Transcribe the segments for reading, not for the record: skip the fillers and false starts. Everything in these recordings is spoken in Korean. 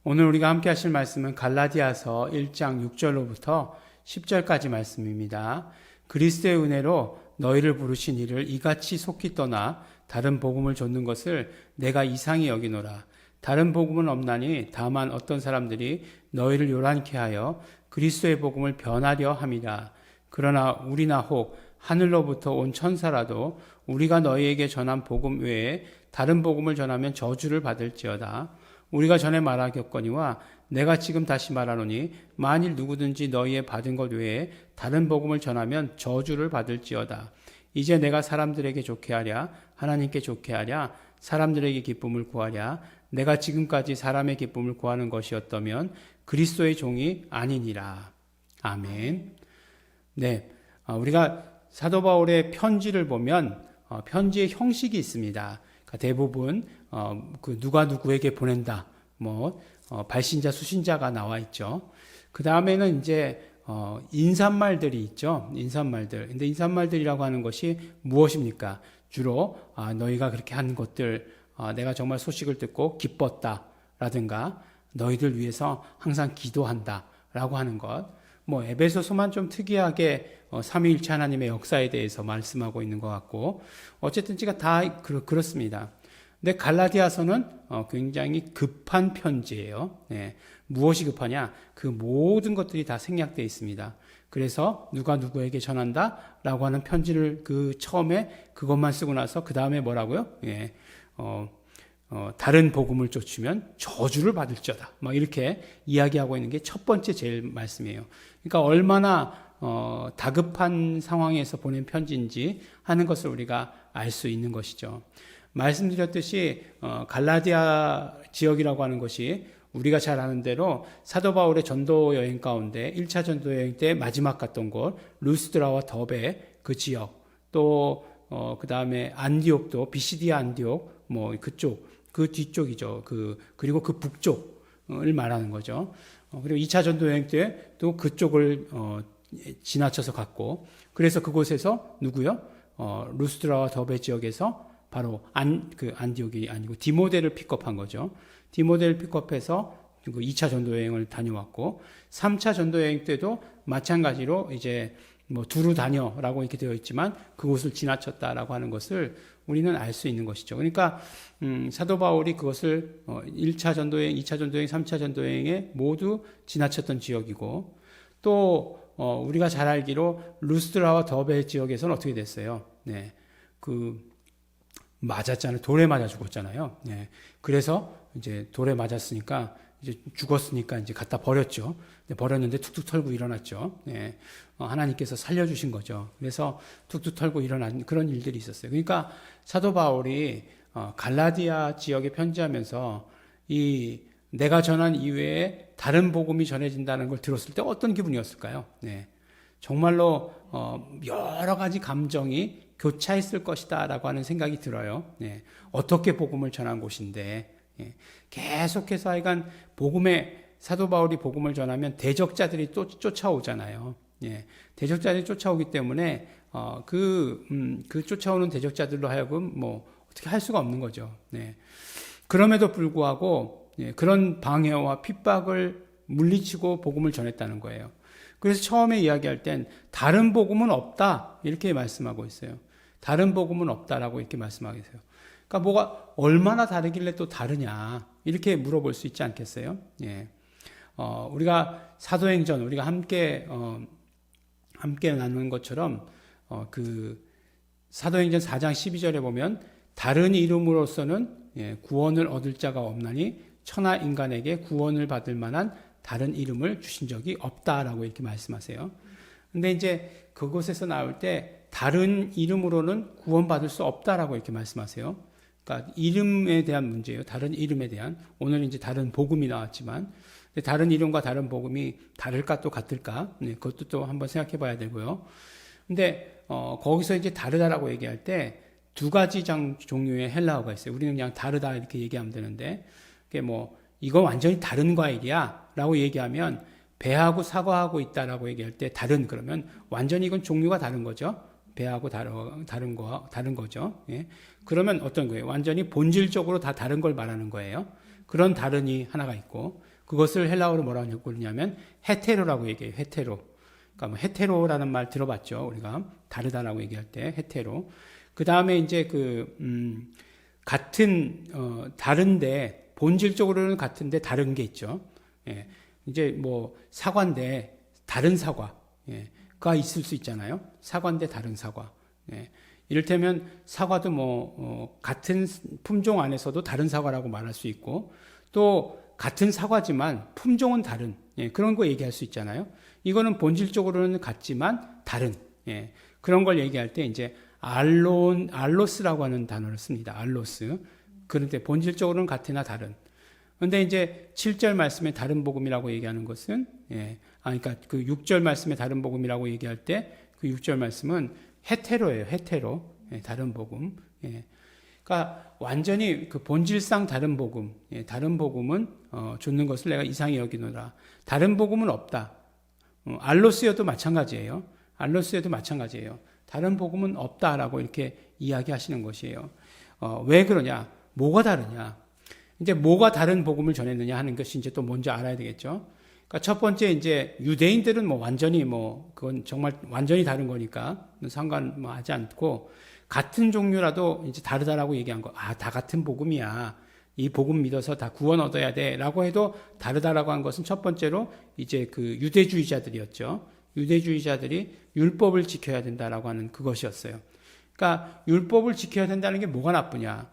오늘 우리가 함께 하실 말씀은 갈라디아서 1장 6절로부터 10절까지 말씀입니다. 그리스도의 은혜로 너희를 부르신 이를 이같이 속히 떠나 다른 복음을 좇는 것을 내가 이상히 여기노라. 다른 복음은 없나니 다만 어떤 사람들이 너희를 요란케 하여 그리스도의 복음을 변하려 함이라. 그러나 우리나 혹 하늘로부터 온 천사라도 우리가 너희에게 전한 복음 외에 다른 복음을 전하면 저주를 받을지어다. 우리가 전에 말하겠거니와 내가 지금 다시 말하노니 만일 누구든지 너희의 받은 것 외에 다른 복음을 전하면 저주를 받을지어다. 이제 내가 사람들에게 좋게 하랴 하나님께 좋게 하랴 사람들에게 기쁨을 구하랴 내가 지금까지 사람의 기쁨을 구하는 것이었다면 그리스도의 종이 아니니라. 아멘. 네, 우리가 사도 바울의 편지를 보면 편지의 형식이 있습니다. 그러니까 대부분 누가 누구에게 보낸다, 발신자, 수신자가 나와 있죠. 그 다음에는 이제 인사말들이 있죠. 인사말들. 근데 인사말들이라고 하는 것이 무엇입니까? 주로 너희가 그렇게 한 것들, 내가 정말 소식을 듣고 기뻤다라든가 너희들 위해서 항상 기도한다라고 하는 것. 에베소서만 좀 특이하게 삼위일체 하나님의 역사에 대해서 말씀하고 있는 것 같고, 어쨌든 제가 다 그렇습니다. 근데 갈라디아서는 굉장히 급한 편지예요. 네. 무엇이 급하냐? 그 모든 것들이 다 생략되어 있습니다. 그래서 누가 누구에게 전한다라고 하는 편지를 처음에 그것만 쓰고 나서 그 다음에 뭐라고요? 예. 다른 복음을 쫓으면 저주를 받을지어다. 이렇게 이야기하고 있는 게 첫 번째 제일 말씀이에요. 그러니까 얼마나 다급한 상황에서 보낸 편지인지 하는 것을 우리가 알 수 있는 것이죠. 말씀드렸듯이 갈라디아 지역이라고 하는 것이 우리가 잘 아는 대로 사도 바울의 전도 여행 가운데 1차 전도 여행 때 마지막 갔던 곳 루스드라와 더베 그 지역, 또 그 다음에 안디옥도 비시디아 안디옥 그쪽, 그 뒤쪽이죠. 그리고 그 북쪽을 말하는 거죠. 그리고 2차 전도 여행 때 또 그쪽을 지나쳐서 갔고, 그래서 그곳에서 누구요? 루스드라와 더베 지역에서 바로 안디옥이 아니고 디모데를 픽업한 거죠. 디모데를 픽업해서 2차 전도 여행을 다녀왔고, 3차 전도 여행 때도 마찬가지로 이제 두루 다녀라고 이렇게 되어 있지만 그곳을 지나쳤다라고 하는 것을 우리는 알 수 있는 것이죠. 그러니까 사도 바울이 그것을 1차 전도여행, 2차 전도여행, 3차 전도여행에 모두 지나쳤던 지역이고, 또 우리가 잘 알기로 루스드라와 더베 지역에서는 어떻게 됐어요? 네, 맞았잖아요. 돌에 맞아 죽었잖아요. 네, 그래서 이제 돌에 맞았으니까 이제 죽었으니까 이제 갖다 버렸죠. 버렸는데 툭툭 털고 일어났죠. 네, 하나님께서 살려주신 거죠. 그래서 툭툭 털고 일어난 그런 일들이 있었어요. 그러니까 사도 바울이 갈라디아 지역에 편지하면서 내가 전한 이외에 다른 복음이 전해진다는 걸 들었을 때 어떤 기분이었을까요? 네, 정말로 여러 가지 감정이 교차했을 것이다라고 하는 생각이 들어요. 네, 어떻게 복음을 전한 곳인데, 계속해서 하여간 사도 바울이 복음을 전하면 대적자들이 또 쫓아오잖아요. 대적자들이 쫓아오기 때문에 쫓아오는 대적자들로 하여금 어떻게 할 수가 없는 거죠. 그럼에도 불구하고 그런 방해와 핍박을 물리치고 복음을 전했다는 거예요. 그래서 처음에 이야기할 땐 다른 복음은 없다 이렇게 말씀하고 있어요. 다른 복음은 없다라고 이렇게 말씀하고 있어요. 그러니까 뭐가 얼마나 다르길래 또 다르냐 이렇게 물어볼 수 있지 않겠어요? 우리가 사도행전 우리가 함께 나누는 것처럼 사도행전 4장 12절에 보면 다른 이름으로서는 구원을 얻을 자가 없나니 천하 인간에게 구원을 받을 만한 다른 이름을 주신 적이 없다라고 이렇게 말씀하세요. 근데 이제 그곳에서 나올 때 다른 이름으로는 구원받을 수 없다라고 이렇게 말씀하세요. 그러니까 이름에 대한 문제예요. 다른 이름에 대한. 오늘 이제 다른 복음이 나왔지만 다른 이름과 다른 복음이 다를까 또 같을까? 그것도 또 한번 생각해 봐야 되고요. 근데 거기서 이제 다르다라고 얘기할 때 두 가지 종류의 헬라어가 있어요. 우리는 그냥 다르다 이렇게 얘기하면 되는데, 그게 이건 완전히 다른 과일이야 라고 얘기하면 배하고 사과하고 있다라고 얘기할 때 그러면 완전히 이건 종류가 다른 거죠. 배하고 다른 거죠. 그러면 어떤 거예요? 완전히 본질적으로 다 다른 걸 말하는 거예요. 그런 다른이 하나가 있고, 그것을 헬라어로 뭐라고 부르냐면 헤테로라고 얘기해요. 헤테로. 그러니까 뭐 헤테로라는 말 들어봤죠. 우리가 다르다라고 얘기할 때 헤테로. 그 다음에 이제 같은 다른데 본질적으로는 같은데 다른 게 있죠. 예. 이제 뭐 사과인데 다른 사과. 예. 가 있을 수 있잖아요. 사과인데 다른 사과. 예. 이를테면 사과도 같은 품종 안에서도 다른 사과라고 말할 수 있고 또 같은 사과지만 품종은 다른 그런 거 얘기할 수 있잖아요. 이거는 본질적으로는 같지만 다른 그런 걸 얘기할 때 이제 알로스라고 하는 단어를 씁니다. 알로스. 그런데 본질적으로는 같으나 다른. 근데 이제 7절 말씀에 다른 복음이라고 얘기하는 것은 그러니까 그 6절 말씀에 다른 복음이라고 얘기할 때 그 6절 말씀은 헤테로예요. 헤테로. 다른 복음. 그러니까 완전히 그 본질상 다른 복음. 다른 복음은 좇는 것을 내가 이상히 여기노라. 다른 복음은 없다. 알로스여도 마찬가지예요. 알로스여도 마찬가지예요. 다른 복음은 없다라고 이렇게 이야기하시는 것이에요. 왜 그러냐? 뭐가 다르냐? 이제 뭐가 다른 복음을 전했느냐 하는 것이 이제 또 먼저 알아야 되겠죠. 그러니까 첫 번째 이제 유대인들은 완전히 그건 정말 완전히 다른 거니까 상관하지 않고 같은 종류라도 이제 다르다라고 얘기한 거. 다 같은 복음이야. 이 복음 믿어서 다 구원 얻어야 돼라고 해도 다르다라고 한 것은 첫 번째로 이제 그 유대주의자들이었죠. 유대주의자들이 율법을 지켜야 된다라고 하는 그것이었어요. 그러니까 율법을 지켜야 된다는 게 뭐가 나쁘냐?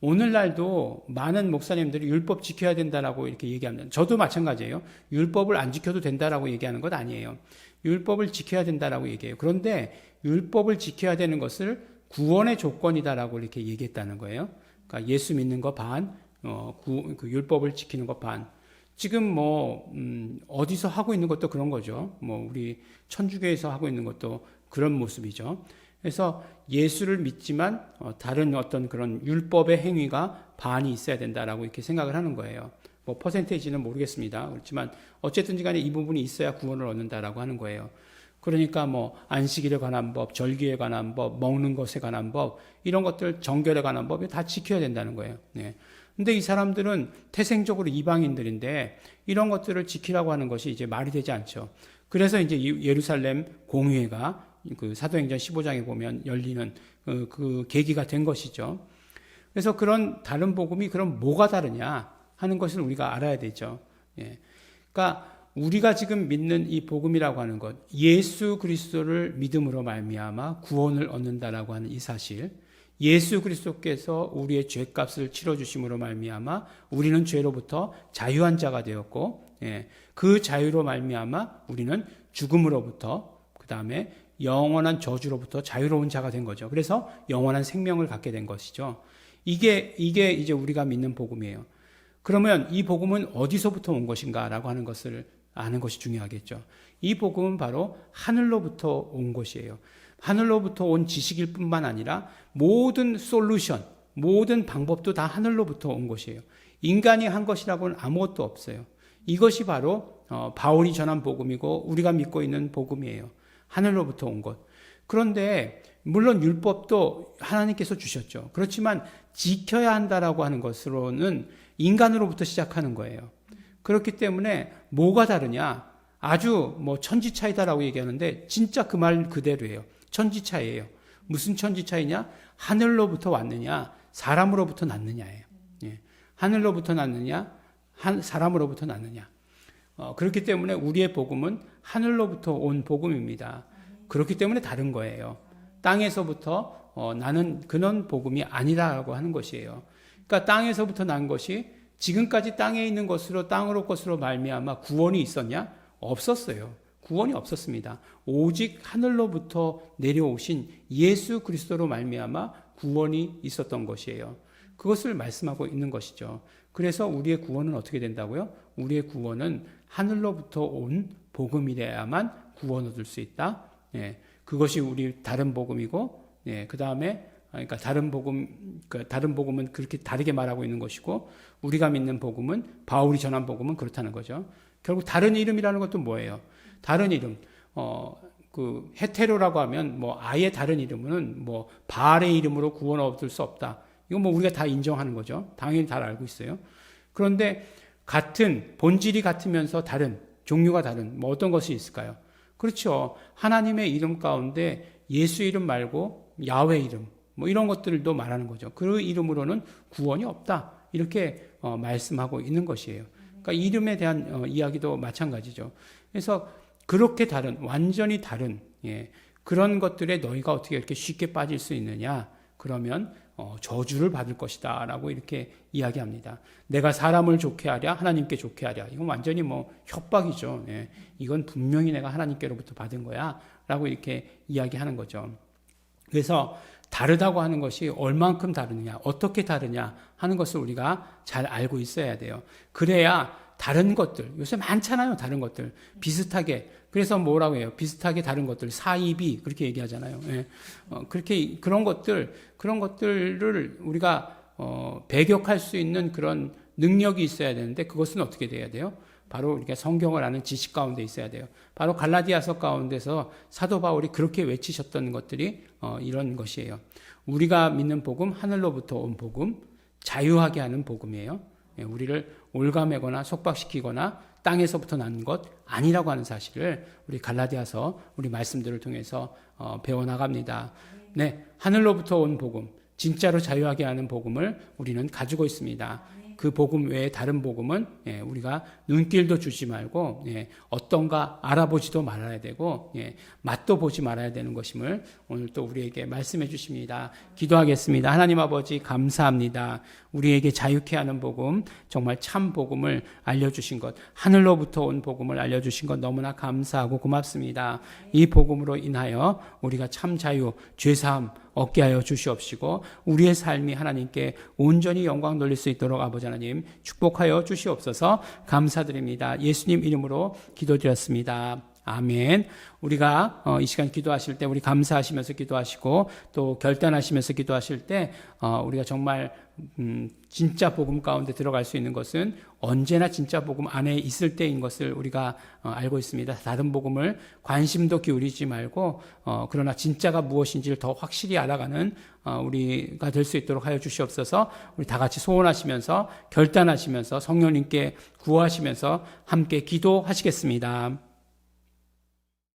오늘날도 많은 목사님들이 율법 지켜야 된다라고 이렇게 얘기합니다. 저도 마찬가지예요. 율법을 안 지켜도 된다라고 얘기하는 것 아니에요. 율법을 지켜야 된다라고 얘기해요. 그런데 율법을 지켜야 되는 것을 구원의 조건이다라고 이렇게 얘기했다는 거예요. 그러니까 예수 믿는 거 반, 그 율법을 지키는 거 반. 지금 어디서 하고 있는 것도 그런 거죠. 우리 천주교에서 하고 있는 것도 그런 모습이죠. 그래서 예수를 믿지만 다른 어떤 그런 율법의 행위가 반이 있어야 된다라고 이렇게 생각을 하는 거예요. 퍼센테이지는 모르겠습니다. 그렇지만 어쨌든지 간에 이 부분이 있어야 구원을 얻는다라고 하는 거예요. 그러니까 안식일에 관한 법, 절기에 관한 법, 먹는 것에 관한 법, 이런 것들 정결에 관한 법이 다 지켜야 된다는 거예요. 근데 이 사람들은 태생적으로 이방인들인데 이런 것들을 지키라고 하는 것이 이제 말이 되지 않죠. 그래서 이제 예루살렘 공회가 그 사도행전 15장에 보면 열리는 그 계기가 된 것이죠. 그래서 그런 다른 복음이 그럼 뭐가 다르냐 하는 것을 우리가 알아야 되죠. 그러니까 우리가 지금 믿는 이 복음이라고 하는 것, 예수 그리스도를 믿음으로 말미암아 구원을 얻는다라고 하는 이 사실, 예수 그리스도께서 우리의 죄값을 치러주심으로 말미암아 우리는 죄로부터 자유한 자가 되었고, 그 자유로 말미암아 우리는 죽음으로부터, 그 다음에 영원한 저주로부터 자유로운 자가 된 거죠. 그래서 영원한 생명을 갖게 된 것이죠. 이게 이제 우리가 믿는 복음이에요. 그러면 이 복음은 어디서부터 온 것인가라고 하는 것을 아는 것이 중요하겠죠. 이 복음은 바로 하늘로부터 온 것이에요. 하늘로부터 온 지식일 뿐만 아니라 모든 솔루션, 모든 방법도 다 하늘로부터 온 것이에요. 인간이 한 것이라고는 아무것도 없어요. 이것이 바로 바울이 전한 복음이고 우리가 믿고 있는 복음이에요. 하늘로부터 온 것. 그런데 물론 율법도 하나님께서 주셨죠. 그렇지만 지켜야 한다라고 하는 것으로는 인간으로부터 시작하는 거예요. 그렇기 때문에 뭐가 다르냐? 아주 천지차이다라고 얘기하는데 진짜 그 말 그대로예요. 천지차이예요. 무슨 천지차이냐? 하늘로부터 왔느냐? 사람으로부터 났느냐예요. 하늘로부터 났느냐? 사람으로부터 났느냐? 그렇기 때문에 우리의 복음은 하늘로부터 온 복음입니다. 그렇기 때문에 다른 거예요. 땅에서부터 나는 그런 복음이 아니라고 하는 것이에요. 그러니까 땅에서부터 난 것이 지금까지 땅에 있는 것으로 땅으로 것으로 말미암아 구원이 있었냐? 없었어요. 구원이 없었습니다. 오직 하늘로부터 내려오신 예수 그리스도로 말미암아 구원이 있었던 것이에요. 그것을 말씀하고 있는 것이죠. 그래서 우리의 구원은 어떻게 된다고요? 우리의 구원은 하늘로부터 온 복음이래야만 구원 얻을 수 있다. 그것이 우리 다른 복음이고, 그 다음에 그러니까 다른 복음은 그렇게 다르게 말하고 있는 것이고, 우리가 믿는 복음은 바울이 전한 복음은 그렇다는 거죠. 결국 다른 이름이라는 것도 뭐예요? 다른 이름. 그 헤테로라고 하면 아예 다른 이름은 바알의 이름으로 구원 얻을 수 없다. 이건 우리가 다 인정하는 거죠. 당연히 다 알고 있어요. 그런데 같은 본질이 같으면서 다른 종류가 다른 뭐 어떤 것이 있을까요? 그렇죠. 하나님의 이름 가운데 예수 이름 말고 야훼 이름 뭐 이런 것들도 말하는 거죠. 그 이름으로는 구원이 없다. 이렇게 말씀하고 있는 것이에요. 그러니까 이름에 대한 이야기도 마찬가지죠. 그래서 그렇게 다른 완전히 다른 그런 것들에 너희가 어떻게 이렇게 쉽게 빠질 수 있느냐? 그러면 저주를 받을 것이다 라고 이렇게 이야기합니다. 내가 사람을 좋게 하랴 하나님께 좋게 하랴. 이건 완전히 뭐 협박이죠. 이건 분명히 내가 하나님께로부터 받은 거야 라고 이렇게 이야기하는 거죠. 그래서 다르다고 하는 것이 얼만큼 다르느냐, 어떻게 다르냐 하는 것을 우리가 잘 알고 있어야 돼요. 그래야 다른 것들, 요새 많잖아요. 다른 것들 비슷하게. 그래서 뭐라고 해요? 비슷하게 다른 것들, 사이비 그렇게 얘기하잖아요. 그렇게 그런 것들을 우리가 배격할 수 있는 그런 능력이 있어야 되는데 그것은 어떻게 돼야 돼요? 바로 우리가 성경을 아는 지식 가운데 있어야 돼요. 바로 갈라디아서 가운데서 사도 바울이 그렇게 외치셨던 것들이 이런 것이에요. 우리가 믿는 복음, 하늘로부터 온 복음, 자유하게 하는 복음이에요. 우리를 올가매거나 속박시키거나 땅에서부터 난 것 아니라고 하는 사실을 우리 갈라디아서 우리 말씀들을 통해서 배워나갑니다. 네, 하늘로부터 온 복음, 진짜로 자유하게 하는 복음을 우리는 가지고 있습니다. 그 복음 외에 다른 복음은 우리가 눈길도 주지 말고 어떤가 알아보지도 말아야 되고 맛도 보지 말아야 되는 것임을 오늘 또 우리에게 말씀해 주십니다. 기도하겠습니다. 하나님 아버지 감사합니다. 우리에게 자유케 하는 복음, 정말 참 복음을 알려주신 것, 하늘로부터 온 복음을 알려주신 것 너무나 감사하고 고맙습니다. 이 복음으로 인하여 우리가 참 자유, 죄사함 얻게 하여 주시옵시고 우리의 삶이 하나님께 온전히 영광 돌릴 수 있도록 아버지 하나님 축복하여 주시옵소서. 감사드립니다. 예수님 이름으로 기도드렸습니다. 아멘. 우리가 이 시간 기도하실 때 우리 감사하시면서 기도하시고 또 결단하시면서 기도하실 때 우리가 정말 진짜 복음 가운데 들어갈 수 있는 것은 언제나 진짜 복음 안에 있을 때인 것을 우리가 알고 있습니다. 다른 복음을 관심도 기울이지 말고 그러나 진짜가 무엇인지를 더 확실히 알아가는 우리가 될 수 있도록 하여 주시옵소서. 우리 다 같이 소원하시면서 결단하시면서 성령님께 구하시면서 함께 기도하시겠습니다.